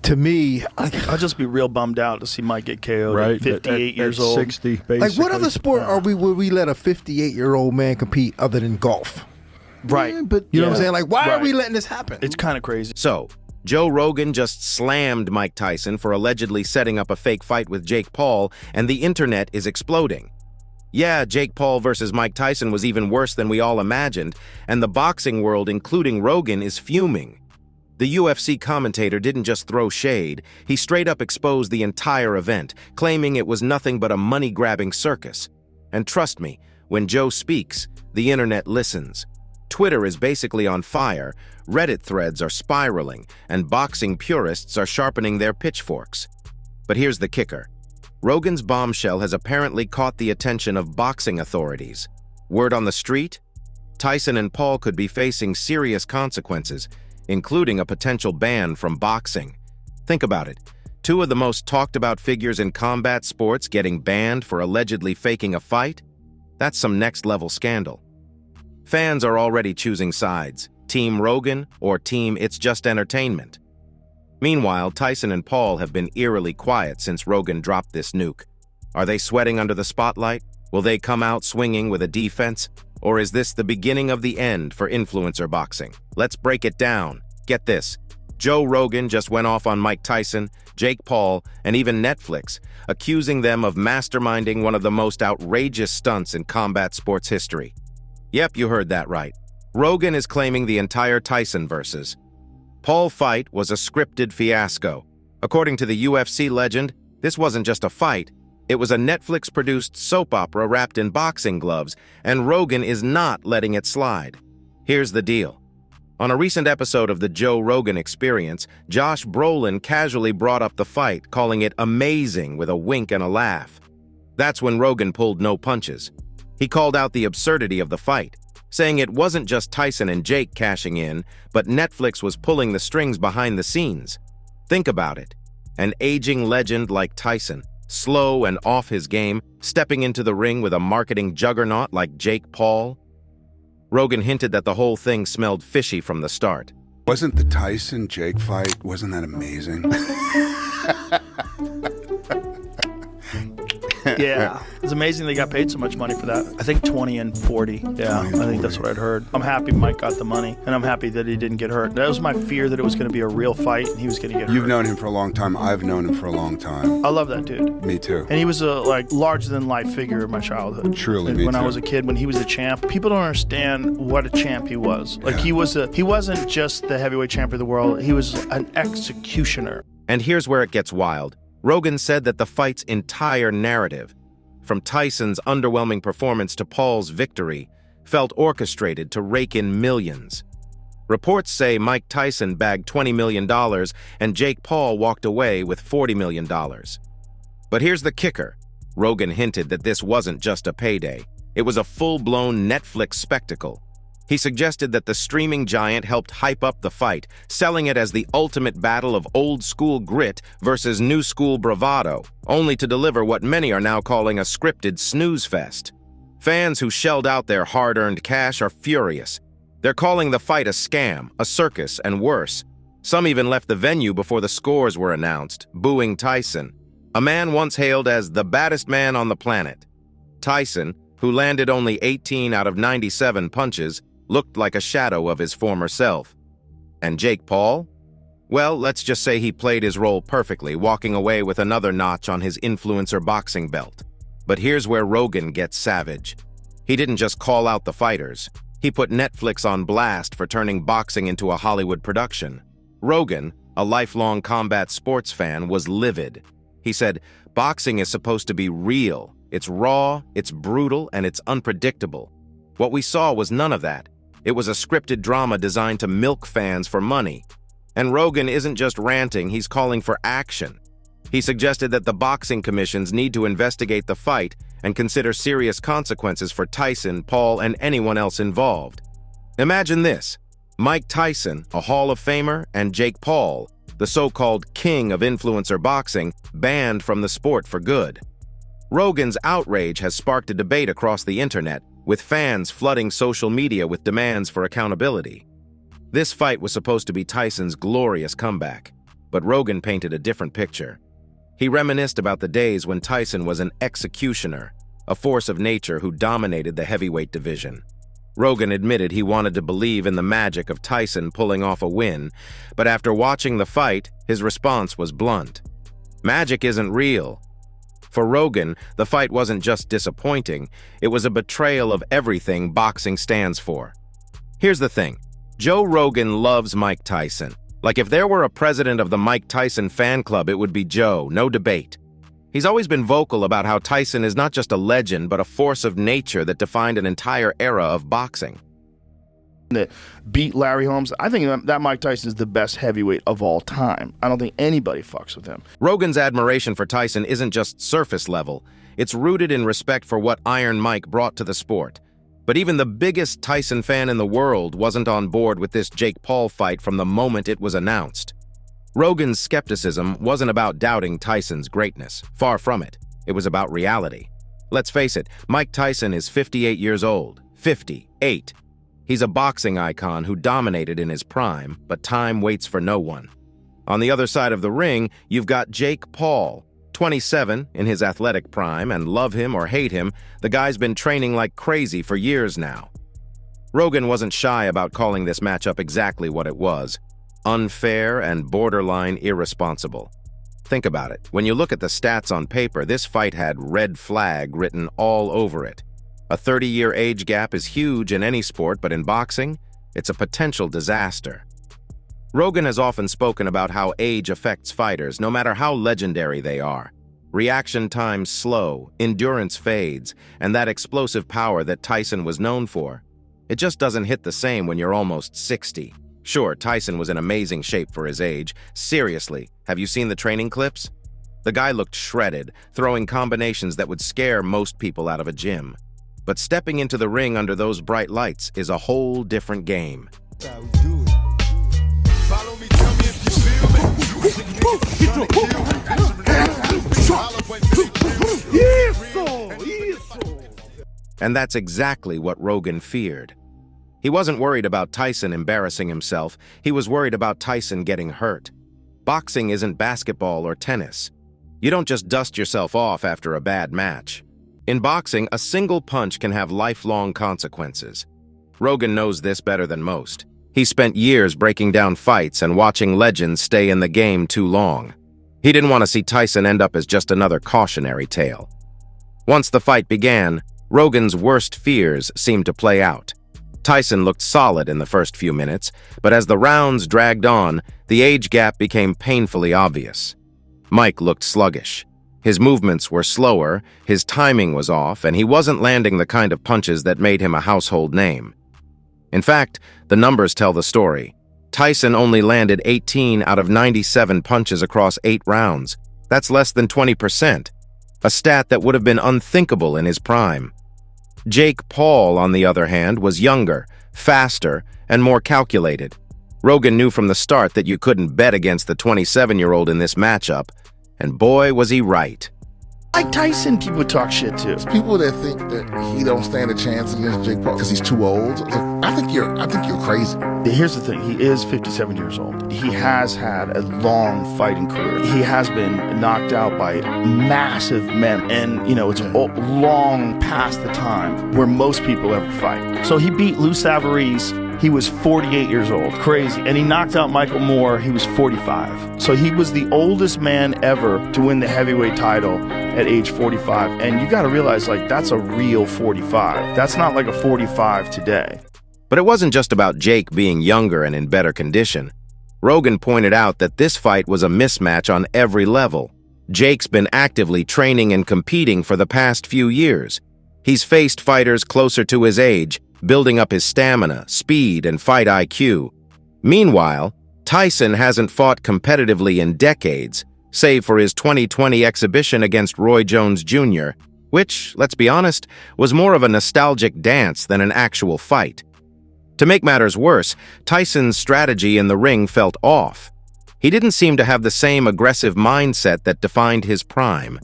to me, I'll just be real bummed out to see Mike get KO'd right, at 58 years at old. 60, basically. Like, what other sport would we let a 58-year-old man compete other than golf? Right. Yeah, but You know what I'm saying? Like, why are Right. we letting this happen? It's kind of crazy. So, Joe Rogan just slammed Mike Tyson for allegedly setting up a fake fight with Jake Paul, and the internet is exploding. Yeah, Jake Paul versus Mike Tyson was even worse than we all imagined, and the boxing world, including Rogan, is fuming. The UFC commentator didn't just throw shade, he straight up exposed the entire event, claiming it was nothing but a money-grabbing circus. And trust me, when Joe speaks, the internet listens. Twitter is basically on fire, Reddit threads are spiraling, and boxing purists are sharpening their pitchforks. But here's the kicker. Rogan's bombshell has apparently caught the attention of boxing authorities. Word on the street? Tyson and Paul could be facing serious consequences, including a potential ban from boxing. Think about it. Two of the most talked-about figures in combat sports getting banned for allegedly faking a fight? That's some next-level scandal. Fans are already choosing sides, Team Rogan or Team It's Just Entertainment. Meanwhile, Tyson and Paul have been eerily quiet since Rogan dropped this nuke. Are they sweating under the spotlight? Will they come out swinging with a defense? Or is this the beginning of the end for influencer boxing? Let's break it down. Get this. Joe Rogan just went off on Mike Tyson, Jake Paul, and even Netflix, accusing them of masterminding one of the most outrageous stunts in combat sports history. Yep, you heard that right. Rogan is claiming the entire Tyson versus Paul fight was a scripted fiasco. According to the UFC legend, this wasn't just a fight, it was a Netflix-produced soap opera wrapped in boxing gloves, and Rogan is not letting it slide. Here's the deal. On a recent episode of the Joe Rogan Experience, Josh Brolin casually brought up the fight, calling it amazing with a wink and a laugh. That's when Rogan pulled no punches. He called out the absurdity of the fight, saying it wasn't just Tyson and Jake cashing in, but Netflix was pulling the strings behind the scenes. Think about it. An aging legend like Tyson, slow and off his game, stepping into the ring with a marketing juggernaut like Jake Paul. Rogan hinted that the whole thing smelled fishy from the start. Wasn't the Tyson-Jake fight, wasn't that amazing? Yeah. It's amazing they got paid so much money for that. I think 20 and 40. Yeah, I think that's what I'd heard. I'm happy Mike got the money, and I'm happy that he didn't get hurt. That was my fear, that it was going to be a real fight, and he was going to get hurt. You've known him for a long time. I've known him for a long time. I love that dude. Me too. And he was a larger-than-life figure in my childhood. Truly, And me when too. I was a kid, when he was a champ, people don't understand what a champ he was. Like, he wasn't just the heavyweight champion of the world. He was an executioner. And here's where it gets wild. Rogan said that the fight's entire narrative, from Tyson's underwhelming performance to Paul's victory, felt orchestrated to rake in millions. Reports say Mike Tyson bagged $20 million and Jake Paul walked away with $40 million. But here's the kicker. Rogan hinted that this wasn't just a payday. It was a full-blown Netflix spectacle. He suggested that the streaming giant helped hype up the fight, selling it as the ultimate battle of old-school grit versus new-school bravado, only to deliver what many are now calling a scripted snooze fest. Fans who shelled out their hard-earned cash are furious. They're calling the fight a scam, a circus, and worse. Some even left the venue before the scores were announced, booing Tyson, a man once hailed as the baddest man on the planet. Tyson, who landed only 18 out of 97 punches, looked like a shadow of his former self. And Jake Paul? Well, let's just say he played his role perfectly, walking away with another notch on his influencer boxing belt. But here's where Rogan gets savage. He didn't just call out the fighters. He put Netflix on blast for turning boxing into a Hollywood production. Rogan, a lifelong combat sports fan, was livid. He said, "Boxing is supposed to be real. It's raw, it's brutal, and it's unpredictable. What we saw was none of that. It was a scripted drama designed to milk fans for money." And Rogan isn't just ranting, he's calling for action. He suggested that the boxing commissions need to investigate the fight and consider serious consequences for Tyson, Paul, and anyone else involved. Imagine this: Mike Tyson, a Hall of Famer, and Jake Paul, the so-called king of influencer boxing, banned from the sport for good. Rogan's outrage has sparked a debate across the internet, with fans flooding social media with demands for accountability. This fight was supposed to be Tyson's glorious comeback, but Rogan painted a different picture. He reminisced about the days when Tyson was an executioner, a force of nature who dominated the heavyweight division. Rogan admitted he wanted to believe in the magic of Tyson pulling off a win, but after watching the fight, his response was blunt. Magic isn't real. For Rogan, the fight wasn't just disappointing, it was a betrayal of everything boxing stands for. Here's the thing. Joe Rogan loves Mike Tyson. Like if there were a president of the Mike Tyson fan club, it would be Joe, no debate. He's always been vocal about how Tyson is not just a legend, but a force of nature that defined an entire era of boxing. That beat Larry Holmes. I think that Mike Tyson is the best heavyweight of all time. I don't think anybody fucks with him. Rogan's admiration for Tyson isn't just surface level. It's rooted in respect for what Iron Mike brought to the sport. But even the biggest Tyson fan in the world wasn't on board with this Jake Paul fight from the moment it was announced. Rogan's skepticism wasn't about doubting Tyson's greatness. Far from it. It was about reality. Let's face it, Mike Tyson is 58 years old. 58. He's a boxing icon who dominated in his prime, but time waits for no one. On the other side of the ring, you've got Jake Paul, 27, in his athletic prime, and love him or hate him, the guy's been training like crazy for years now. Rogan wasn't shy about calling this matchup exactly what it was. Unfair and borderline irresponsible. Think about it. When you look at the stats on paper, this fight had red flag written all over it. A 30-year age gap is huge in any sport, but in boxing, it's a potential disaster. Rogan has often spoken about how age affects fighters, no matter how legendary they are. Reaction time's slow, endurance fades, and that explosive power that Tyson was known for. It just doesn't hit the same when you're almost 60. Sure, Tyson was in amazing shape for his age. Seriously, have you seen the training clips? The guy looked shredded, throwing combinations that would scare most people out of a gym. But stepping into the ring under those bright lights is a whole different game. And that's exactly what Rogan feared. He wasn't worried about Tyson embarrassing himself, he was worried about Tyson getting hurt. Boxing isn't basketball or tennis. You don't just dust yourself off after a bad match. In boxing, a single punch can have lifelong consequences. Rogan knows this better than most. He spent years breaking down fights and watching legends stay in the game too long. He didn't want to see Tyson end up as just another cautionary tale. Once the fight began, Rogan's worst fears seemed to play out. Tyson looked solid in the first few minutes, but as the rounds dragged on, the age gap became painfully obvious. Mike looked sluggish. His movements were slower, his timing was off, and he wasn't landing the kind of punches that made him a household name. In fact, the numbers tell the story. Tyson only landed 18 out of 97 punches across 8 rounds. That's less than 20%, a stat that would have been unthinkable in his prime. Jake Paul, on the other hand, was younger, faster, and more calculated. Rogan knew from the start that you couldn't bet against the 27-year-old in this matchup, and boy was he right. Mike Tyson, people talk shit to. People that think that he don't stand a chance against Jake Paul because he's too old. I think you're crazy. Here's the thing, he is 57 years old. He has had a long fighting career. He has been knocked out by massive men, and it's long past the time where most people ever fight. So he beat Lou Savarese. He was 48 years old, crazy. And he knocked out Michael Moore, he was 45. So he was the oldest man ever to win the heavyweight title at age 45. And you gotta realize, that's a real 45. That's not like a 45 today. But it wasn't just about Jake being younger and in better condition. Rogan pointed out that this fight was a mismatch on every level. Jake's been actively training and competing for the past few years. He's faced fighters closer to his age, building up his stamina, speed, and fight IQ. Meanwhile, Tyson hasn't fought competitively in decades, save for his 2020 exhibition against Roy Jones Jr., which, let's be honest, was more of a nostalgic dance than an actual fight. To make matters worse, Tyson's strategy in the ring felt off. He didn't seem to have the same aggressive mindset that defined his prime.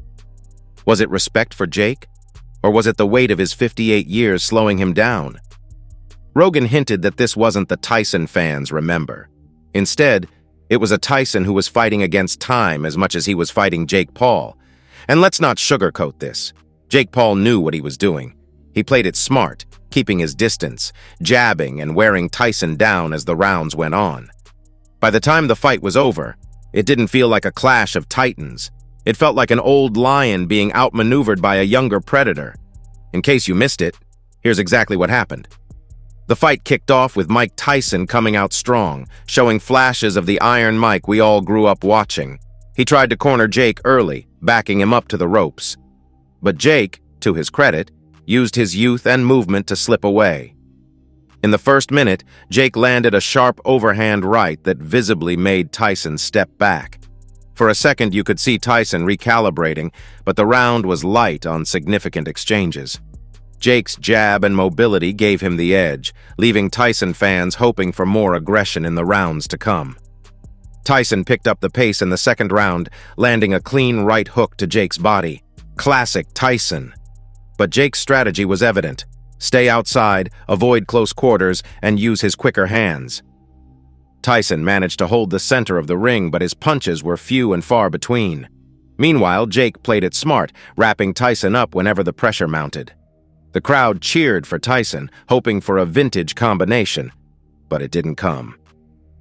Was it respect for Jake? Or was it the weight of his 58 years slowing him down? Rogan hinted that this wasn't the Tyson fans remember. Instead, It was a Tyson who was fighting against time as much as he was fighting Jake Paul. And let's not sugarcoat this. Jake Paul knew what he was doing. He played it smart, keeping his distance, jabbing and wearing Tyson down as the rounds went on. By the time the fight was over, it didn't feel like a clash of titans. It felt like an old lion being outmaneuvered by a younger predator. In case you missed it, here's exactly what happened. The fight kicked off with Mike Tyson coming out strong, showing flashes of the Iron Mike we all grew up watching. He tried to corner Jake early, backing him up to the ropes. But Jake, to his credit, used his youth and movement to slip away. In the first minute, Jake landed a sharp overhand right that visibly made Tyson step back. For a second, you could see Tyson recalibrating, but the round was light on significant exchanges. Jake's jab and mobility gave him the edge, leaving Tyson fans hoping for more aggression in the rounds to come. Tyson picked up the pace in the second round, landing a clean right hook to Jake's body. Classic Tyson. But Jake's strategy was evident. Stay outside, avoid close quarters, and use his quicker hands. Tyson managed to hold the center of the ring, but his punches were few and far between. Meanwhile, Jake played it smart, wrapping Tyson up whenever the pressure mounted. The crowd cheered for Tyson, hoping for a vintage combination, but it didn't come.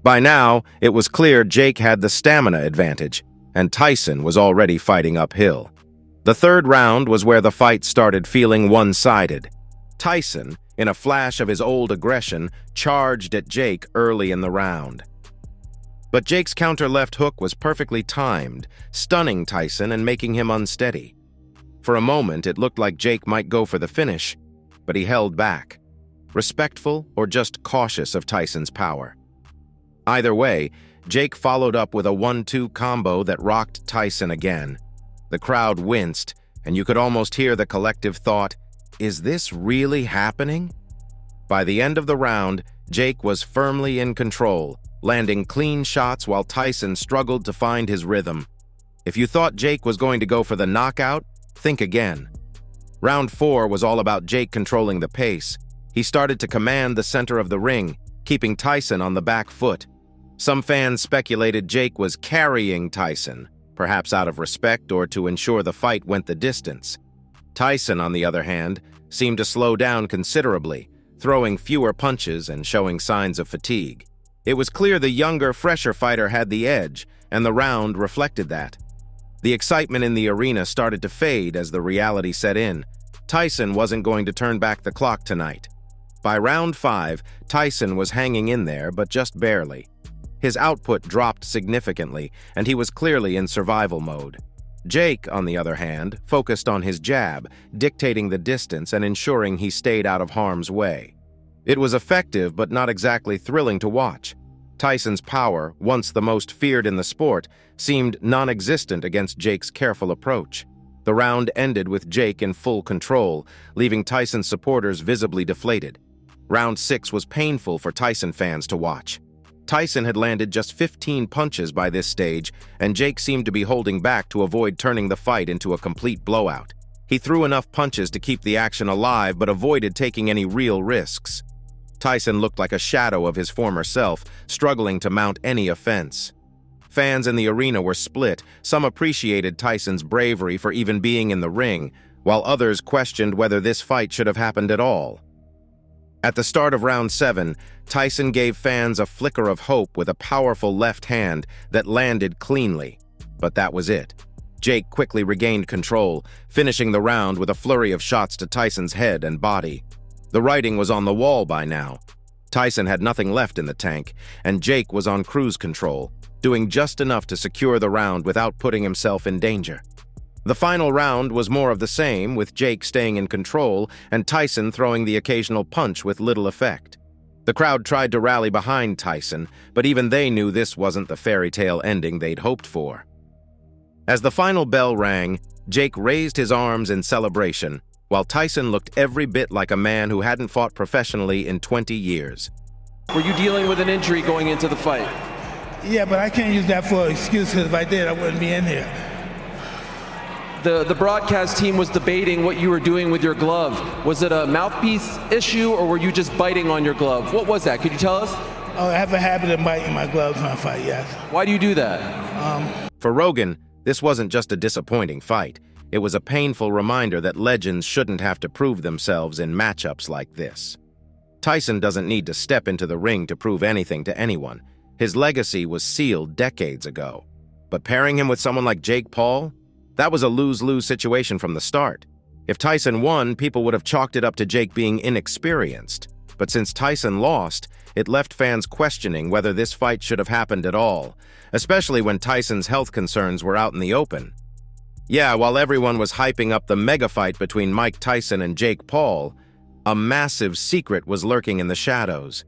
By now, it was clear Jake had the stamina advantage, and Tyson was already fighting uphill. The third round was where the fight started feeling one-sided. Tyson, in a flash of his old aggression, charged at Jake early in the round. But Jake's counter left hook was perfectly timed, stunning Tyson and making him unsteady. For a moment, it looked like Jake might go for the finish, but he held back, respectful or just cautious of Tyson's power. Either way, Jake followed up with a 1-2 combo that rocked Tyson again. The crowd winced, and you could almost hear the collective thought, "Is this really happening?" By the end of the round, Jake was firmly in control, landing clean shots while Tyson struggled to find his rhythm. If you thought Jake was going to go for the knockout, think again. Round 4 was all about Jake controlling the pace. He started to command the center of the ring, keeping Tyson on the back foot. Some fans speculated Jake was carrying Tyson, perhaps out of respect or to ensure the fight went the distance. Tyson, on the other hand, seemed to slow down considerably, throwing fewer punches and showing signs of fatigue. It was clear the younger, fresher fighter had the edge, and the round reflected that. The excitement in the arena started to fade as the reality set in. Tyson wasn't going to turn back the clock tonight. By round 5, Tyson was hanging in there, but just barely. His output dropped significantly, and he was clearly in survival mode. Jake, on the other hand, focused on his jab, dictating the distance and ensuring he stayed out of harm's way. It was effective, but not exactly thrilling to watch. Tyson's power, once the most feared in the sport, seemed non-existent against Jake's careful approach. The round ended with Jake in full control, leaving Tyson's supporters visibly deflated. Round 6 was painful for Tyson fans to watch. Tyson had landed just 15 punches by this stage, and Jake seemed to be holding back to avoid turning the fight into a complete blowout. He threw enough punches to keep the action alive, but avoided taking any real risks. Tyson looked like a shadow of his former self, struggling to mount any offense. Fans in the arena were split. Some appreciated Tyson's bravery for even being in the ring, while others questioned whether this fight should have happened at all. At the start of round 7, Tyson gave fans a flicker of hope with a powerful left hand that landed cleanly. But that was it. Jake quickly regained control, finishing the round with a flurry of shots to Tyson's head and body. The writing was on the wall by now. Tyson had nothing left in the tank, and Jake was on cruise control, doing just enough to secure the round without putting himself in danger. The final round was more of the same, with Jake staying in control and Tyson throwing the occasional punch with little effect. The crowd tried to rally behind Tyson, but even they knew this wasn't the fairy tale ending they'd hoped for. As the final bell rang, Jake raised his arms in celebration, while Tyson looked every bit like a man who hadn't fought professionally in 20 years. Were you dealing with an injury going into the fight? Yeah, but I can't use that for an excuse, because if I did, I wouldn't be in here. The broadcast team was debating what you were doing with your glove. Was it a mouthpiece issue, or were you just biting on your glove? What was that? Could you tell us? Oh, I have a habit of biting my gloves when I fight, yes. Why do you do that? For Rogan, this wasn't just a disappointing fight. It was a painful reminder that legends shouldn't have to prove themselves in matchups like this. Tyson doesn't need to step into the ring to prove anything to anyone. His legacy was sealed decades ago. But pairing him with someone like Jake Paul? That was a lose-lose situation from the start. If Tyson won, people would have chalked it up to Jake being inexperienced. But since Tyson lost, it left fans questioning whether this fight should have happened at all, especially when Tyson's health concerns were out in the open. Yeah, while everyone was hyping up the mega fight between Mike Tyson and Jake Paul, a massive secret was lurking in the shadows.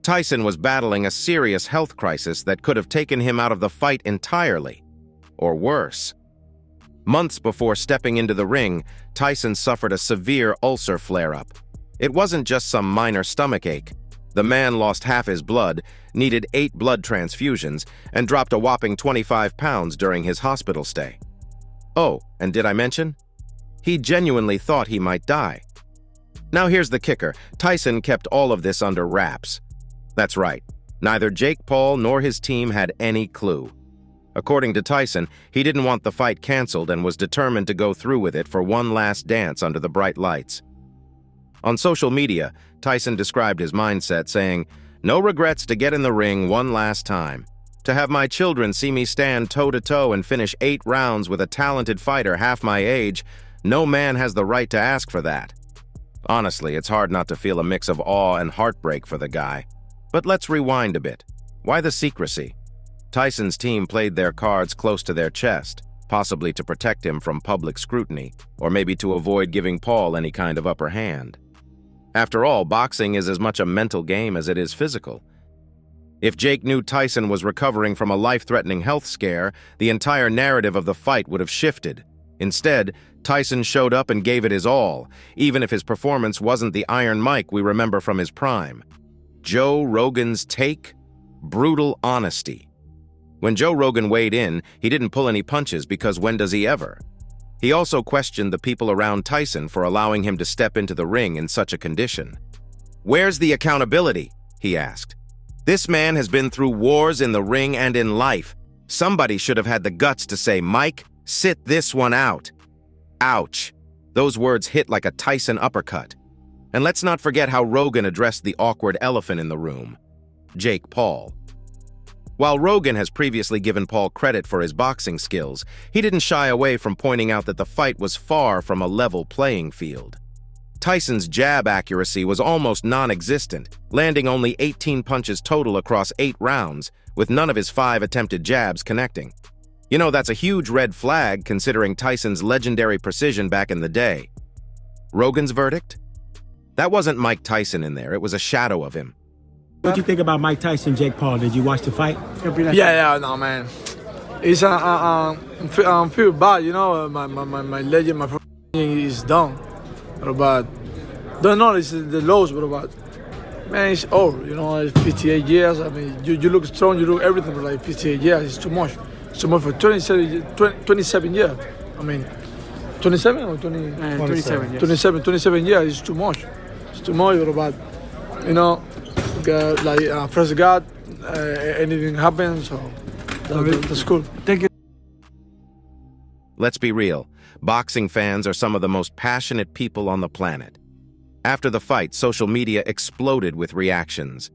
Tyson was battling a serious health crisis that could have taken him out of the fight entirely, or worse. Months before stepping into the ring, Tyson suffered a severe ulcer flare-up. It wasn't just some minor stomachache. The man lost half his blood, needed 8 blood transfusions, and dropped a whopping 25 pounds during his hospital stay. Oh, and did I mention? He genuinely thought he might die. Now here's the kicker. Tyson kept all of this under wraps. That's right. Neither Jake Paul nor his team had any clue. According to Tyson, he didn't want the fight canceled and was determined to go through with it for one last dance under the bright lights. On social media, Tyson described his mindset, saying, "No regrets to get in the ring one last time. To have my children see me stand toe-to-toe and finish 8 rounds with a talented fighter half my age, no man has the right to ask for that." Honestly, it's hard not to feel a mix of awe and heartbreak for the guy. But let's rewind a bit. Why the secrecy? Tyson's team played their cards close to their chest, possibly to protect him from public scrutiny, or maybe to avoid giving Paul any kind of upper hand. After all, boxing is as much a mental game as it is physical. If Jake knew Tyson was recovering from a life-threatening health scare, the entire narrative of the fight would have shifted. Instead, Tyson showed up and gave it his all, even if his performance wasn't the Iron Mike we remember from his prime. Joe Rogan's take? Brutal honesty. When Joe Rogan weighed in, he didn't pull any punches because when does he ever? He also questioned the people around Tyson for allowing him to step into the ring in such a condition. "Where's the accountability?" he asked. "This man has been through wars in the ring and in life. Somebody should have had the guts to say, 'Mike, sit this one out.'" Ouch. Those words hit like a Tyson uppercut. And let's not forget how Rogan addressed the awkward elephant in the room, Jake Paul. While Rogan has previously given Paul credit for his boxing skills, he didn't shy away from pointing out that the fight was far from a level playing field. Tyson's jab accuracy was almost non-existent, landing only 18 punches total across 8 rounds, with none of his 5 attempted jabs connecting. You know, that's a huge red flag considering Tyson's legendary precision back in the day. Rogan's verdict? That wasn't Mike Tyson in there, it was a shadow of him. What do you think about Mike Tyson, Jake Paul? Did you watch the fight? Yeah, no, man. It's feel bad, you know. My legend, my friend is done, but don't know it's the lows, but man, it's old. You know, it's 58 years. I mean, you look strong, you look everything, but like 58 years, it's too much. It's too much for 27 years. I mean, 27 or 20? 27. Yes. 27 years is too much. It's too much, but you know. First God, anything happens, so that's cool. Thank you. Let's be real. Boxing fans are some of the most passionate people on the planet. After the fight, social media exploded with reactions.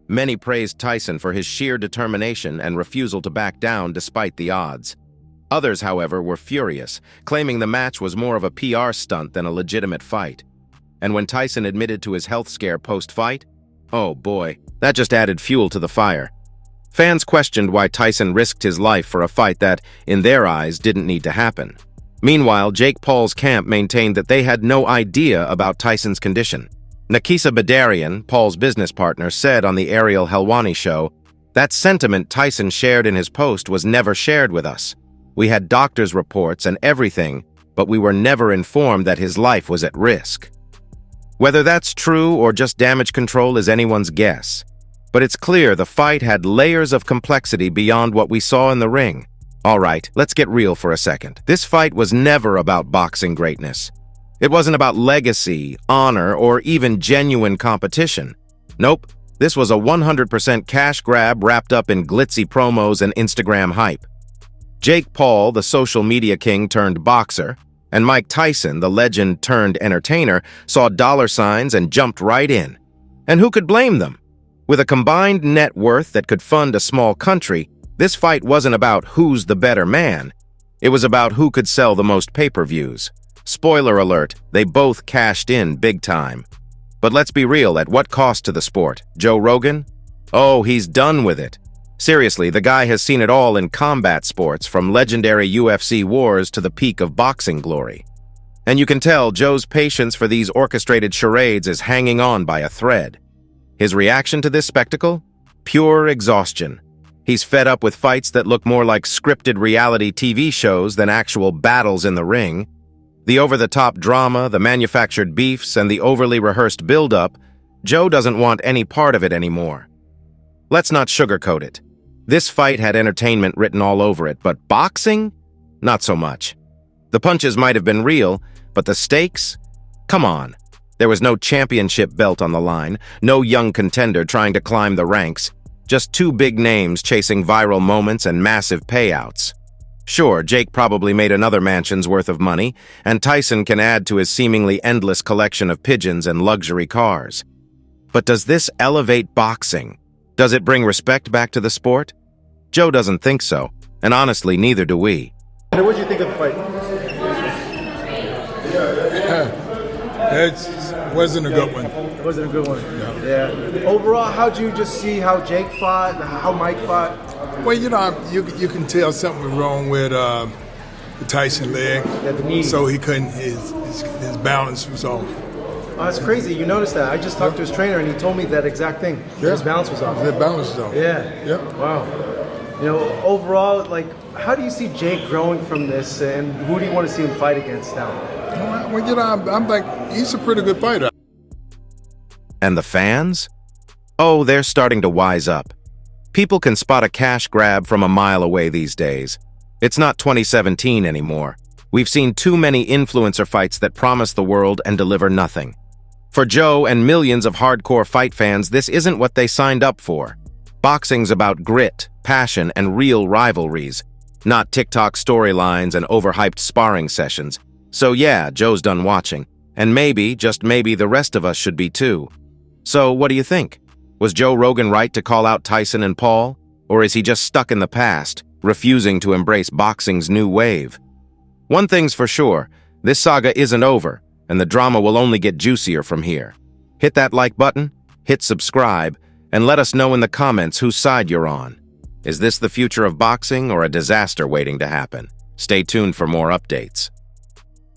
Many praised Tyson for his sheer determination and refusal to back down despite the odds. Others, however, were furious, claiming the match was more of a PR stunt than a legitimate fight. And when Tyson admitted to his health scare post-fight, oh boy, that just added fuel to the fire. Fans questioned why Tyson risked his life for a fight that, in their eyes, didn't need to happen. Meanwhile, Jake Paul's camp maintained that they had no idea about Tyson's condition. Nakisa Badarian, Paul's business partner, said on the Ariel Helwani show, "That sentiment Tyson shared in his post was never shared with us. We had doctors' reports and everything, but we were never informed that his life was at risk." Whether that's true or just damage control is anyone's guess. But it's clear the fight had layers of complexity beyond what we saw in the ring. All right, let's get real for a second. This fight was never about boxing greatness. It wasn't about legacy, honor, or even genuine competition. Nope, This was a 100% cash grab wrapped up in glitzy promos and Instagram hype. Jake Paul, the social media king turned boxer, and Mike Tyson, the legend turned entertainer, saw dollar signs and jumped right in. And who could blame them? With a combined net worth that could fund a small country, this fight wasn't about who's the better man. It was about who could sell the most pay-per-views. Spoiler alert, they both cashed in big time. But let's be real, at what cost to the sport? Joe Rogan? Oh, he's done with it. Seriously, the guy has seen it all in combat sports, from legendary UFC wars to the peak of boxing glory. And you can tell Joe's patience for these orchestrated charades is hanging on by a thread. His reaction to this spectacle? Pure exhaustion. He's fed up with fights that look more like scripted reality TV shows than actual battles in the ring. The over-the-top drama, the manufactured beefs, and the overly rehearsed build-up, Joe doesn't want any part of it anymore. Let's not sugarcoat it. This fight had entertainment written all over it, but boxing? Not so much. The punches might have been real, but the stakes? Come on. There was no championship belt on the line, no young contender trying to climb the ranks, just two big names chasing viral moments and massive payouts. Sure, Jake probably made another mansion's worth of money, and Tyson can add to his seemingly endless collection of pigeons and luxury cars. But does this elevate boxing? Does it bring respect back to the sport? Joe doesn't think so, and honestly, neither do we. What did you think of the fight? It wasn't a good one. It wasn't a good one. No. Yeah. Overall, how'd you just see how Jake fought, how Mike fought? Well, you can tell something was wrong with the Tyson leg. Yeah, the knee. So he couldn't. His balance was off. Oh, that's crazy. You noticed that. I just talked to his trainer, and he told me that exact thing. Yeah. His balance was off. His balance was off. Yeah. Yep. Wow. You know, overall, like, how do you see Jake growing from this, and who do you want to see him fight against now? Well, I'm like, he's a pretty good fighter. And the fans? Oh, they're starting to wise up. People can spot a cash grab from a mile away these days. It's not 2017 anymore. We've seen too many influencer fights that promise the world and deliver nothing. For Joe and millions of hardcore fight fans, this isn't what they signed up for. Boxing's about grit, passion, and real rivalries, not TikTok storylines and overhyped sparring sessions. So yeah, Joe's done watching. And maybe, just maybe, the rest of us should be too. So what do you think? Was Joe Rogan right to call out Tyson and Paul? Or is he just stuck in the past, refusing to embrace boxing's new wave? One thing's for sure, this saga isn't over, and the drama will only get juicier from here. Hit that like button, hit subscribe, and let us know in the comments whose side you're on. Is this the future of boxing or a disaster waiting to happen? Stay tuned for more updates.